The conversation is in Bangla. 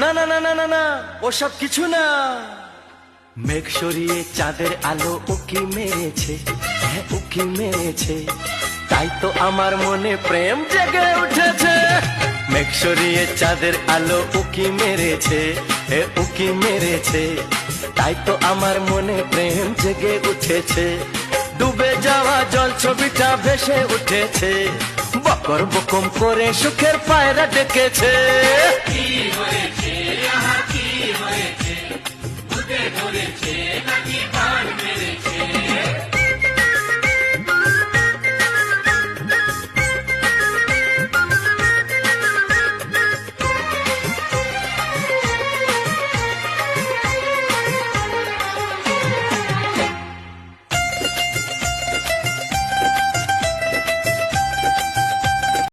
না না না না না না, ওসব কিছু না। মেঘ সরিয়ে চাঁদের আলো উকি মেরেছে, হ্যাঁ উকি মেরেছে, তাই তো আমার মনে প্রেম জেগে উঠেছে। মেঘ সরিয়ে চাঁদের আলো উকি মেরেছে, হে উকি মেরেছে, তাই তো আমার মনে প্রেম জেগে উঠেছে। ডুবে যাওয়া জল ছবিটা ভেসে উঠেছে, বকর বকম করে সুখের পায়রা ডেকেছে। কি হয়েছে, আহা কি হয়েছে, বুকে ধরেছে নাকি বান মেরেছে?